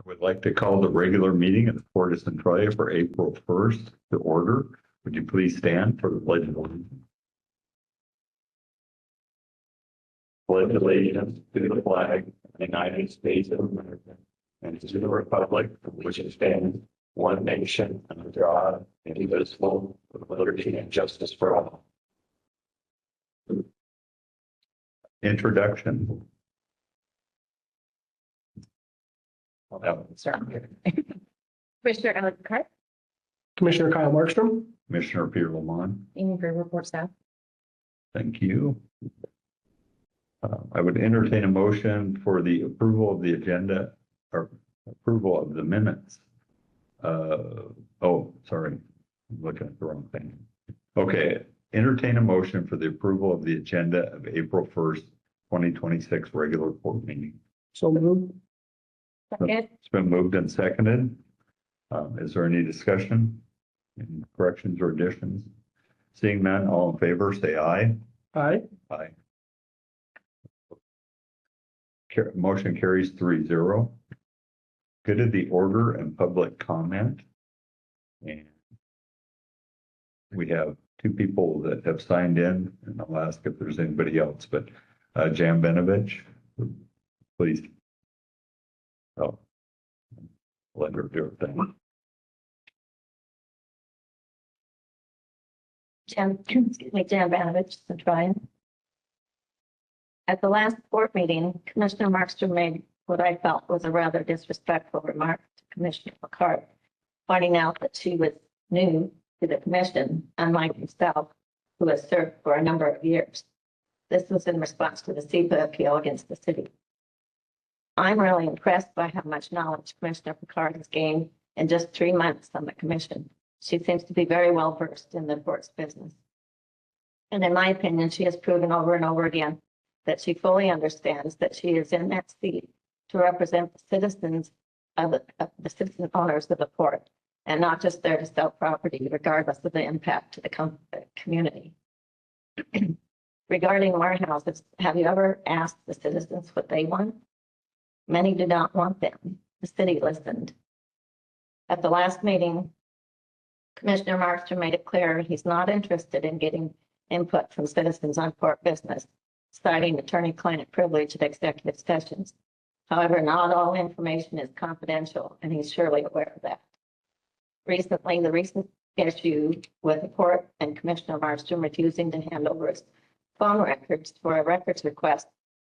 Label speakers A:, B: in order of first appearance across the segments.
A: Would like to call the regular meeting of the Port of Centralia for April 1st to order. Would you please stand for the pledge of allegiance? Pledge allegiance to the flag of the United States of America and to the republic for which it stands, one nation under God, indivisible, with liberty and justice for all. Introduction.
B: Commissioner Alex Cart,
C: Commissioner Kyle Markstrom.
A: Commissioner Peter Lamont.
B: Amy for report staff.
A: Thank you. I would entertain a motion for the approval of the agenda or approval of the minutes. Sorry, I'm looking at the wrong thing. Okay, entertain a motion for the approval of the agenda of April 1st, 2026 regular board meeting.
C: So moved.
B: Second,
A: It's been moved and seconded. Is there any discussion? Any corrections or additions? Seeing none, all in favor, say aye.
C: Aye.
A: Aye. Motion carries 3-0. Good of the order and public comment. And we have two people that have signed in, and I'll ask if there's anybody else, but Jan Benovich, please. Oh, let her do her thing.
B: Jan Banovich, Centralia. At the last board meeting, Commissioner Markstrom made what I felt was a rather disrespectful remark to Commissioner Picard, pointing out that she was new to the commission, unlike himself, who has served for a number of years. This was in response to the SEPA appeal against the city. I'm really impressed by how much knowledge Commissioner Picard has gained in just 3 months on the commission. She seems to be very well versed in the port's business. And in my opinion, she has proven over and over again that she fully understands that she is in that seat to represent the citizens of the citizen owners of the port, and not just there to sell property, regardless of the impact to the community. Regarding warehouses, have you ever asked the citizens what they want? Many do not want them. The city listened. At the last meeting, Commissioner Markstrom made it clear he's not interested in getting input from citizens on port business, citing attorney-client privilege at executive sessions. However, not all information is confidential, and he's surely aware of that. Recently, the recent issue with the port and Commissioner Markstrom refusing to hand over his phone records for a records request,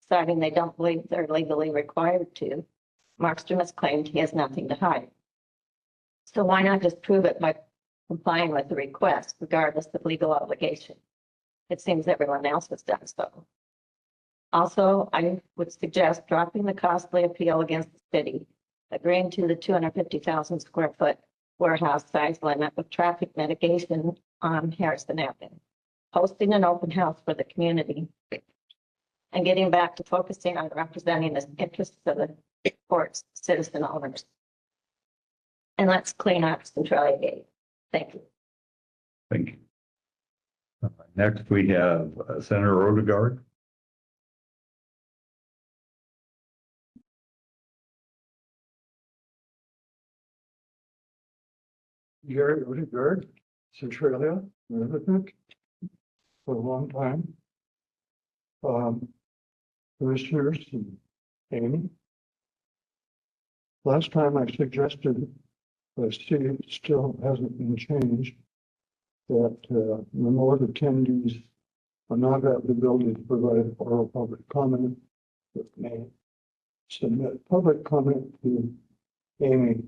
B: citing they don't believe they're legally required to, Markstrom has claimed he has nothing to hide. So why not just prove it by complying with the request, regardless of legal obligation? It seems everyone else has done so. Also, I would suggest dropping the costly appeal against the city, agreeing to the 250,000 square foot warehouse size limit with traffic mitigation on Harrison Avenue, hosting an open house for the community, and getting back to focusing on representing the interests of the port's citizen owners. And let's clean up Centralia Gate. Thank you.
A: Thank you. Next, we have Senator Odegaard.
D: Gary Odegaard, Centralia, resident for a long time. Commissioners and Amy. Last time I suggested, but still hasn't been changed, that remote attendees will not have the ability to provide oral public comment, but may submit public comment to Amy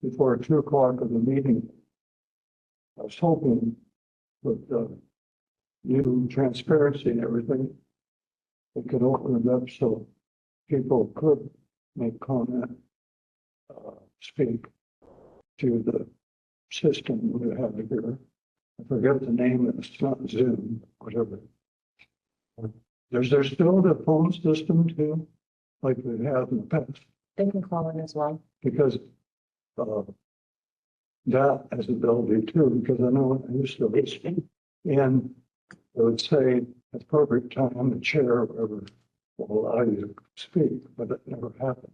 D: before 2 o'clock of the meeting. I was hoping with new transparency and everything, it could open it up so people could make comment, speak to the system we have here. I forget the name, it's not Zoom, whatever. Is there still the phone system too, like we have in the past?
B: They can call in as well.
D: Because that has ability too, because I know I used to listen, and I would say at the appropriate time, the chair or whatever will allow you to speak, but it never happened.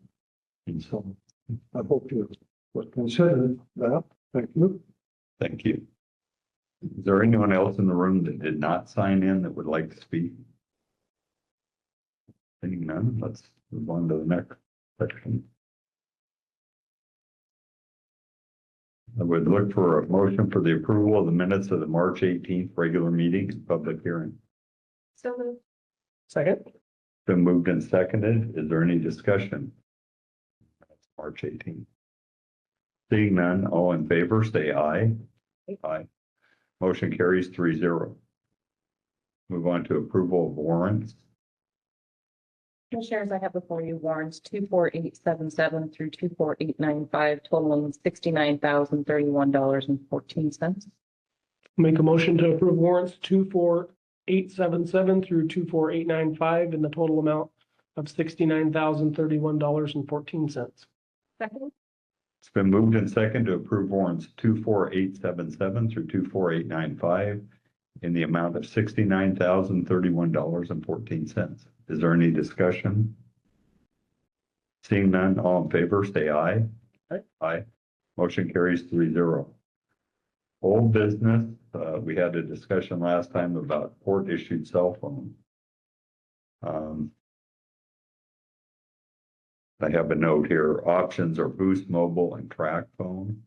D: And so I hope you would consider that. Thank you.
A: Thank you. Is there anyone else in the room that did not sign in that would like to speak? Seeing none, let's move on to the next section. I would look for a motion for the approval of the minutes of the March 18th regular meeting and public hearing.
B: So moved.
C: Second.
A: Been moved and seconded. Is there any discussion? That's March 18th. Seeing none, all in favor, say aye. Aye. Motion carries 3-0. Move on to approval of warrants.
E: Commissioners, I have before you warrants 24877 through 24895 totaling $69,031.14.
C: Make a motion to approve warrants 24877 through 24895 in the total amount of $69,031.14.
E: Second.
A: It's been moved and seconded to approve warrants 24877 through 24895 in the amount of $69,031.14. Is there any discussion? Seeing none, all in favor, say aye.
C: Aye.
A: Aye. Motion carries 3-0. Old business, we had a discussion last time about court issued cell phone. I have a note here. Options are Boost Mobile and Track Phone.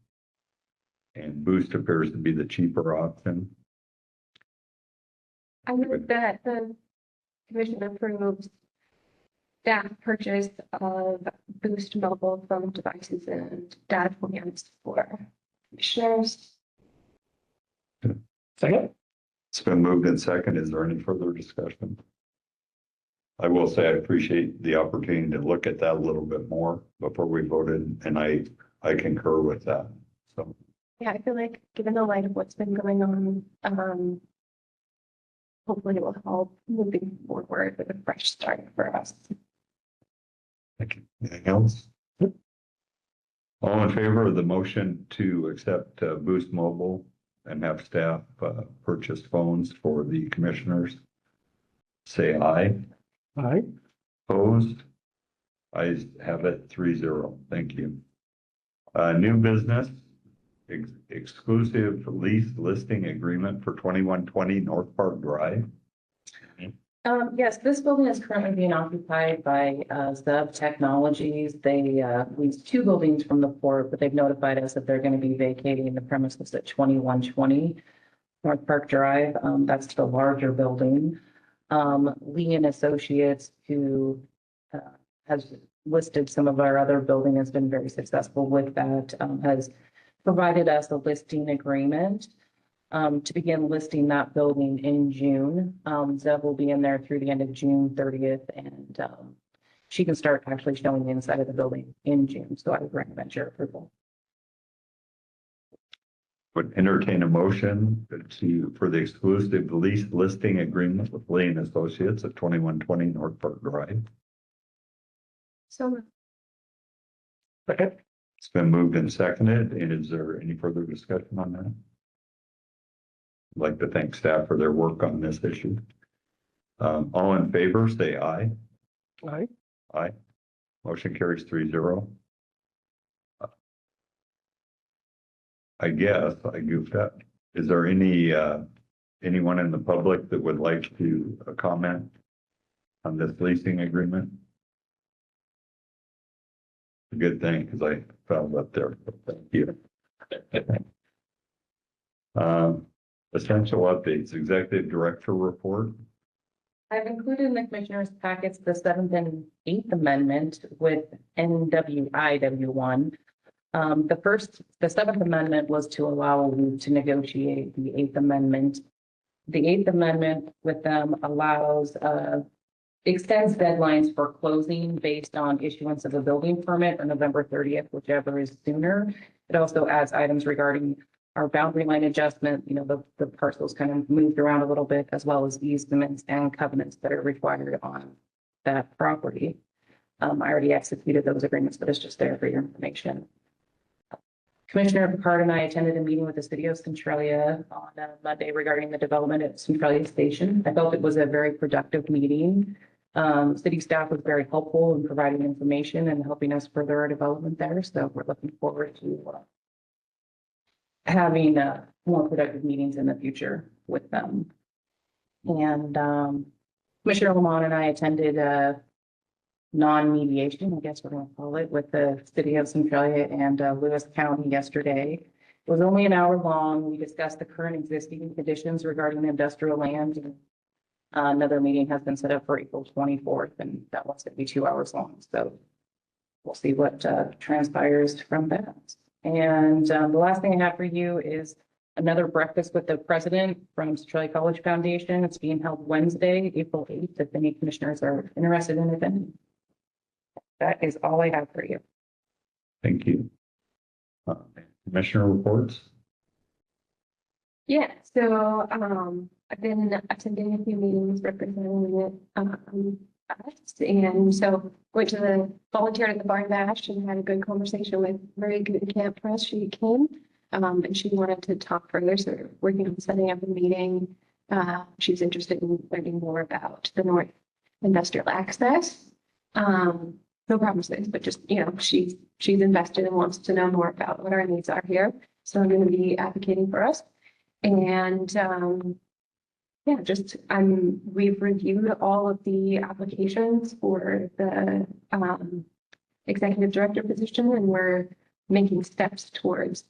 A: And Boost appears to be the cheaper option.
E: I move that the commission approves staff purchase of Boost mobile phone devices and data plans for commissioners.
C: Second.
A: It's been moved and seconded. Is there any further discussion? I will say I appreciate the opportunity to look at that a little bit more before we voted, and I concur with that. So
E: Yeah, I feel like given the light of what's been going on, hopefully it will help moving forward with a fresh start for us.
A: thank you. Anything else? All in favor of the motion to accept Boost Mobile and have staff purchase phones for the commissioners, say aye.
C: Aye.
A: Opposed? Ayes have it 3-0. Thank you. New business, exclusive lease listing agreement for 2120 North Park Drive.
E: Yes, this building is currently being occupied by Zub Technologies. They lease two buildings from the port, but they've notified us that they're going to be vacating the premises at 2120 North Park Drive. That's the larger building. Lee and Associates, who has listed some of our other building, has been very successful with that, has provided us a listing agreement to begin listing that building in June. Zeb will be in there through the end of June 30th, and she can start actually showing the inside of the building in June. So I would recommend your approval.
A: Would entertain a motion for the exclusive lease listing agreement with Lee and Associates at 2120 North Park Drive.
E: So
C: Second.
A: It's been moved and seconded. And is there any further discussion on that? I'd like to thank staff for their work on this issue. All in favor, say aye.
C: Aye.
A: Aye. Motion carries 3-0. I guess I goofed up. Is there any, anyone in the public that would like to comment on this leasing agreement? A good thing, because I found up there. Thank you. Essential updates, executive director report.
E: I've included in the commissioners' packets the 7th and 8th Amendment with NWIW1. The 7th Amendment was to allow you to negotiate the 8th Amendment. The 8th Amendment with them allows, extends deadlines for closing based on issuance of a building permit on November 30th, whichever is sooner. It also adds items regarding our boundary line adjustment, the parcels kind of moved around a little bit, as well as easements and covenants that are required on that property. I already executed those agreements, but it's just there for your information. Commissioner Picard and I attended a meeting with the city of Centralia on Monday regarding the development at Centralia Station. I felt it was a very productive meeting. City staff was very helpful in providing information and helping us further our development there. So we're looking forward to having more productive meetings in the future with them. And Commissioner Lamont and I attended non-mediation, I guess we're going to call it, with the city of Centralia and Lewis County yesterday. It was only an hour long. We discussed the current existing conditions regarding the industrial land. And, another meeting has been set up for April 24th, and that one's going to be 2 hours long. So we'll see what transpires from that. And the last thing I have for you is another breakfast with the president from Centralia College Foundation. It's being held Wednesday, April 8th, if any commissioners are interested in attending. That is all I have for you.
A: Thank you. Commissioner reports?
F: Yeah, so I've been attending a few meetings representing us, and so went to the volunteered at the Barn Bash and had a good conversation with Marie Gutenkamp Press. She came and she wanted to talk further, so we're working on setting up a meeting. She's interested in learning more about the North Industrial Access. No promises, but just, you know, she's invested and wants to know more about what our needs are here. So I'm going to be advocating for us. And yeah, just we've reviewed all of the applications for the executive director position, and we're making steps towards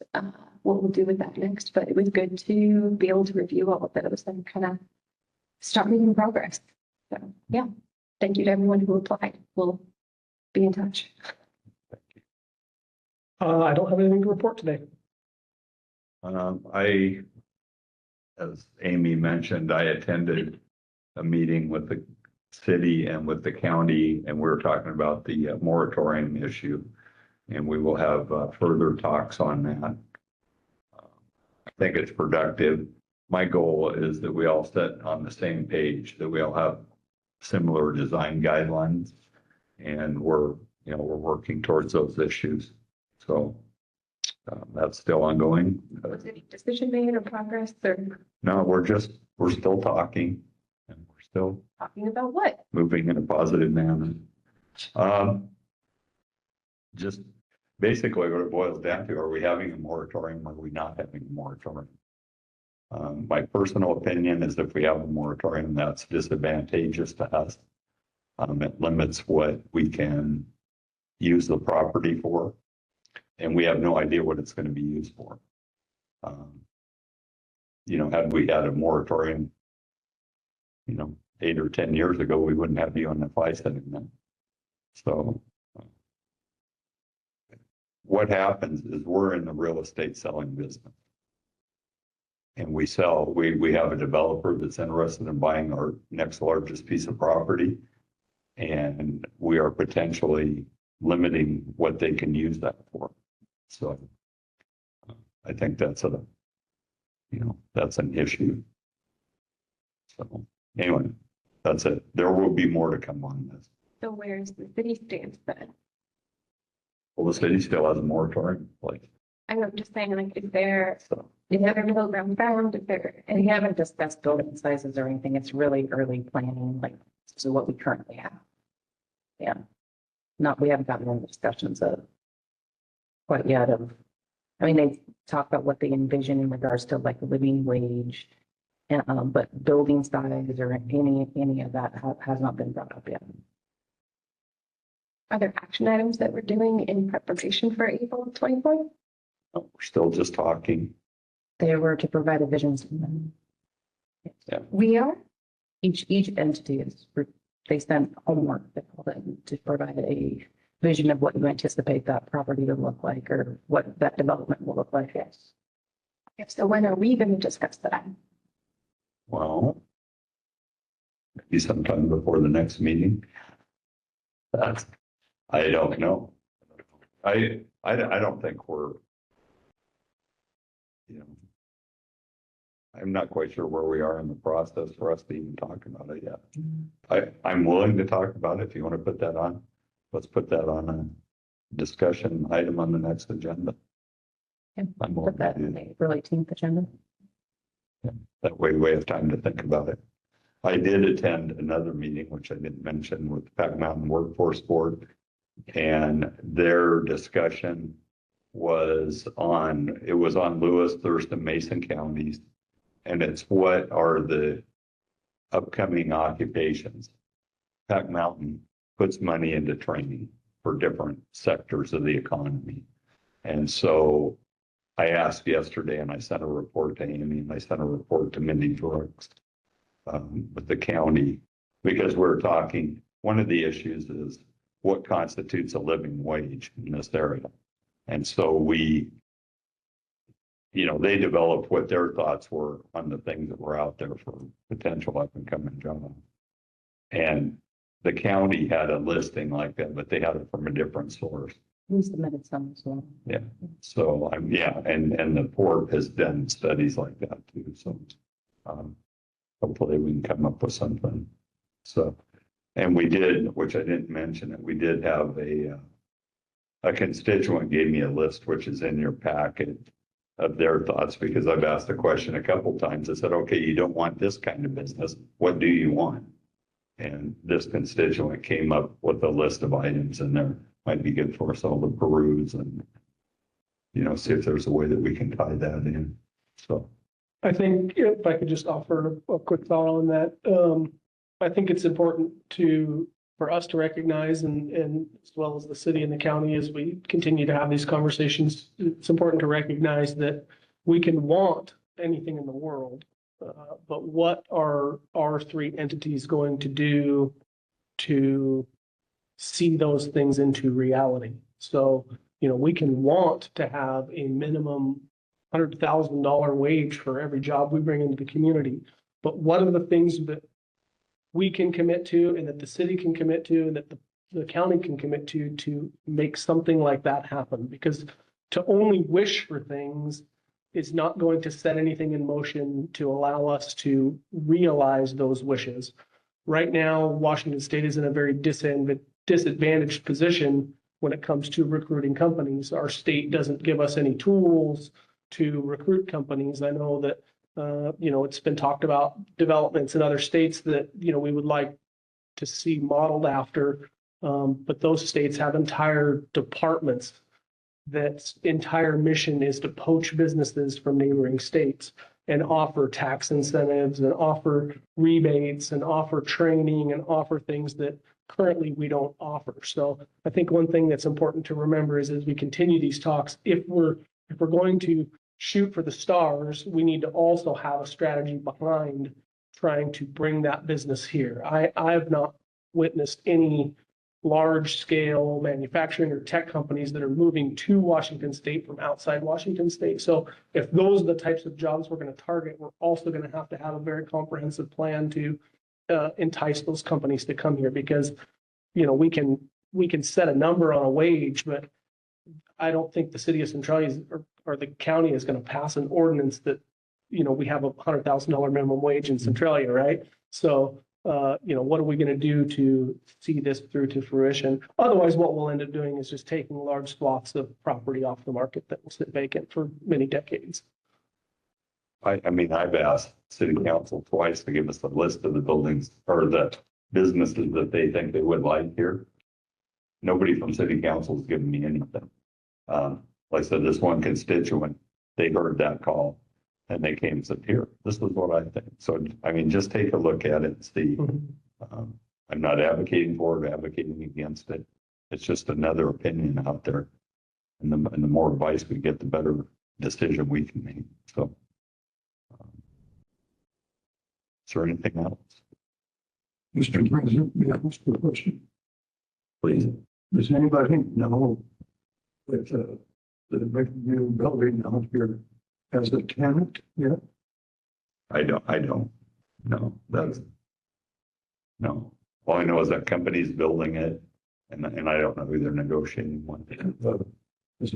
F: what we'll do with that next. But it was good to be able to review all of those and kind of start making progress. So yeah, thank you to everyone who applied. We'll be in touch.
C: I don't have anything to report today.
A: As Amy mentioned, I attended a meeting with the city and with the county, and we were talking about the moratorium issue. And we will have further talks on that. I think it's productive. My goal is that we all sit on the same page, that we all have similar design guidelines, and we're working towards those issues. So that's still ongoing.
F: Was any decision made or progress or
A: No, we're still talking, and we're still
F: talking about what?
A: moving in a positive manner. Just basically what it boils down to, are we having a moratorium or are we not having a moratorium? My personal opinion is if we have a moratorium, that's disadvantageous to us. It limits what we can use the property for, and we have no idea what it's going to be used for. Had we had a moratorium, 8 or 10 years ago, we wouldn't have UNFI sitting there. So what happens is we're in the real estate selling business. And we have a developer that's interested in buying our next largest piece of property. And we are potentially limiting what they can use that for. So I think that's an issue. So anyway, that's it. There will be more to come on this.
F: So where's the city stance then?
A: Well, the city still has a moratorium, like.
F: I'm just saying, like, is there middle ground found? If there,
E: And we haven't discussed building sizes or anything. It's really early planning, like, so what we currently have. Yeah. We haven't gotten into discussions of quite yet they talk about what they envision in regards to like living wage. And, but building size or any of that has not been brought up yet.
F: are there action items that we're doing in preparation for April 24th?
A: We're still just talking.
E: They were to provide a vision statement.
F: We are?
E: Each entity they sent homework to provide a vision of what you anticipate that property to look like or what that development will look like. Yes.
F: So when are we going to discuss that?
A: Well, maybe sometime before the next meeting. I don't know. I don't think we're, I'm not quite sure where we are in the process for us to even talk about it yet. I'm willing to talk about it if you want to put that on. Let's put that on a discussion item on the next agenda. I'm willing
E: Put that
A: to do
E: in the April 18th agenda.
A: that way we have time to think about it. I did attend another meeting, which I didn't mention, with the Pac Mountain Workforce Board. And their discussion was on Lewis, Thurston, Mason counties. And it's what are the upcoming occupations. Pac Mountain puts money into training for different sectors of the economy. And so I asked yesterday, and I sent a report to Amy, and I sent a report to Mindy Brooks with the county, because we're talking, one of the issues is what constitutes a living wage in this area. And so they developed what their thoughts were on the things that were out there for potential up and coming jobs. And the county had a listing like that, but they had it from a different source.
E: We submitted some as well.
A: Yeah. So and the port has done studies like that too. So hopefully we can come up with something. So, and we did, which I didn't mention, it. We did have a constituent gave me a list, which is in your packet, of their thoughts, because I've asked the question a couple times. I said, okay, you don't want this kind of business. What do you want? And this constituent came up with a list of items, and there might be good for us all to peruse and, see if there's a way that we can tie that in. So
C: I think if I could just offer a quick thought on that. I think it's important for us to recognize and as well as the city and the county, as we continue to have these conversations, it's important to recognize that we can want anything in the world, but what are our three entities going to do to see those things into reality? So, we can want to have a minimum $100,000 wage for every job we bring into the community, but what are the things that we can commit to, and that the city can commit to, and that the county can commit to make something like that happen? Because to only wish for things is not going to set anything in motion to allow us to realize those wishes. Right now, Washington State is in a very disadvantaged position when it comes to recruiting companies. Our state doesn't give us any tools to recruit companies. I know that it's been talked about developments in other states that, we would like to see modeled after. But those states have entire departments that's entire mission is to poach businesses from neighboring states and offer tax incentives and offer rebates and offer training and offer things that currently we don't offer. So I think one thing that's important to remember is as we continue these talks, if we're going to shoot for the stars, we need to also have a strategy behind trying to bring that business here. I have not witnessed any large scale manufacturing or tech companies that are moving to Washington State from outside Washington State. So if those are the types of jobs we're going to target, we're also going to have a very comprehensive plan to entice those companies to come here, because, we can set a number on a wage, but I don't think the city of Centralia or the county is going to pass an ordinance that, we have $100,000 minimum wage in Centralia, right? So, what are we going to do to see this through to fruition? Otherwise, what we'll end up doing is just taking large swaths of property off the market that will sit vacant for many decades.
A: I've asked city council twice to give us a list of the buildings or the businesses that they think they would like here. Nobody from city council has given me anything. Like I said, this one constituent, they heard that call and they came and said, here, this is what I think. So, just take a look at it and see. I'm not advocating for it, advocating against it. It's just another opinion out there. And the more advice we get, the better decision we can make. So, is there anything else?
D: Mr. President, may I ask a question?
A: Please.
D: Does anybody know if the big new building out here has a tenant yet?
A: I don't. No, no. All I know is that company's building it and I don't know who they're negotiating with.
D: Does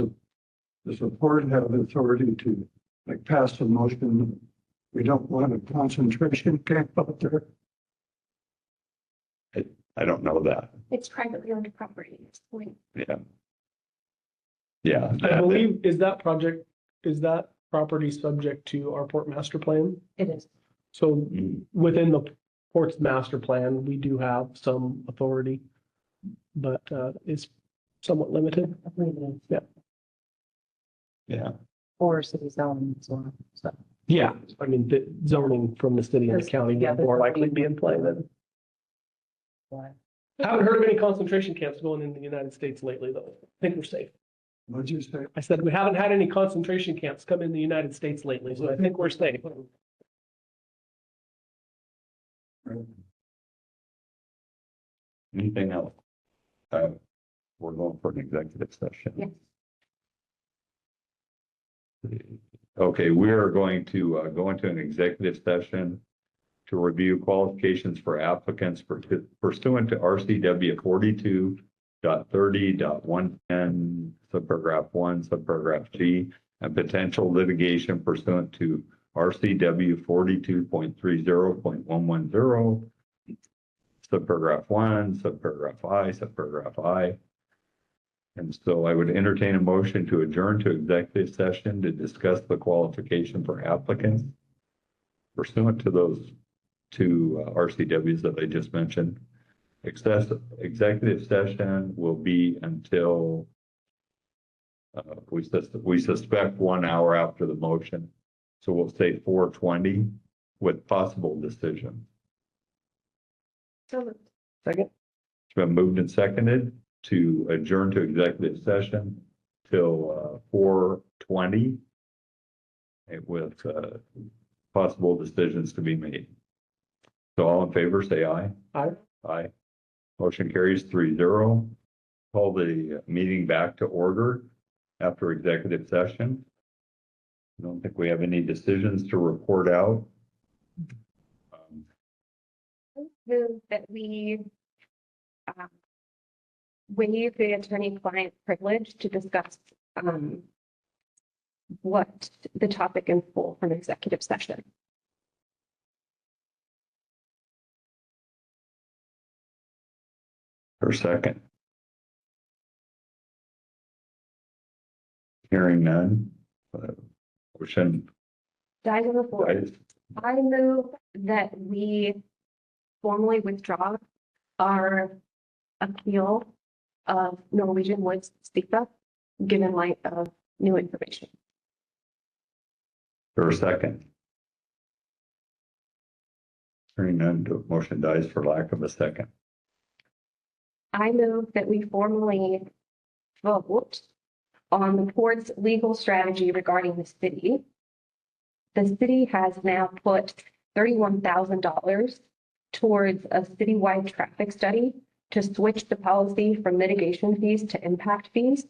D: the board have authority to pass a motion? We don't want a concentration camp out there.
A: I don't know that.
F: It's privately owned property at this point.
A: Yeah. Yeah.
C: I believe, is that property subject to our port master plan?
E: It is.
C: So within the Port's master plan, we do have some authority, but it's somewhat limited.
A: Yeah,
E: Or city zoning as well, so.
C: Yeah, I mean, the zoning from the city and the county
E: Yeah,
C: would more likely be in play than.
E: Why?
C: Haven't heard of any concentration camps going in the United States lately, though. I think we're safe.
D: What'd you say?
C: I said we haven't had any concentration camps come in the United States lately, so I think we're safe.
A: anything else? We're going for an executive session.
F: Yes.
A: Okay, we are going to go into an executive session to review qualifications for applicants pursuant to RCW 42.30.110, subparagraph 1, subparagraph G, and potential litigation pursuant to RCW 42.30.110, subparagraph 1, subparagraph I. And so I would entertain a motion to adjourn to executive session to discuss the qualification for applicants pursuant to those two RCWs that I just mentioned. Executive session will be until we suspect 1 hour after the motion. So we'll say 4:20 with possible decision.
F: So
C: Second,
A: It's been moved and seconded to adjourn to executive session till 4:20 with possible decisions to be made. So all in favor, say aye.
C: Aye.
A: Aye. Motion carries 3-0. Call the meeting back to order after executive session. I don't think we have any decisions to report out.
F: move that we waive the attorney-client privilege to discuss what the topic in full from executive session.
A: For a second. Hearing none. Motion
F: Dies on the floor.
A: dies.
F: I move that we formally withdraw our appeal of Norwegian Woods STIPA, given light of new information.
A: For a second. Hearing none, motion dies for lack of a second.
F: I move that we formally vote on the board's legal strategy regarding the city. The city has now put $31,000 towards a citywide traffic study to switch the policy from mitigation fees to impact fees.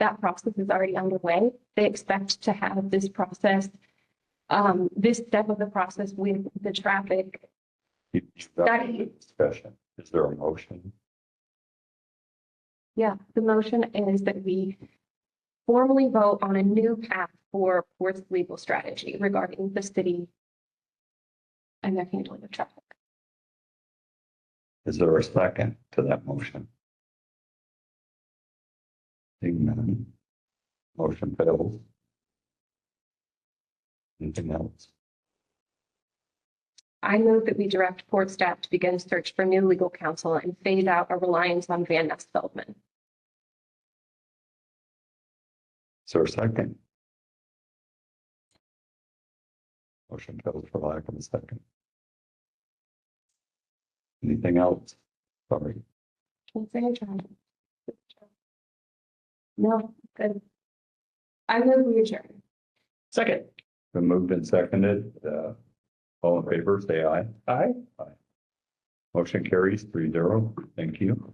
F: That process is already underway. They expect to have this process, this step of the process with the traffic study.
A: Discussion. Is there a motion?
F: Yeah, the motion is that we formally vote on a new path for Port's legal strategy regarding the city and their handling of traffic.
A: Is there a second to that motion? Seeing none. Motion fails. Anything else?
F: I move that we direct Port staff to begin a search for new legal counsel and phase out our reliance on Van Ness Feldman.
A: Is there a second? Motion fails for lack of a second. Anything else? Sorry.
F: Can't say I tried. No, good. I move we adjourn.
C: second.
A: Been moved and seconded. All in favor, say aye.
C: Aye.
A: Motion carries 3-0. Thank you.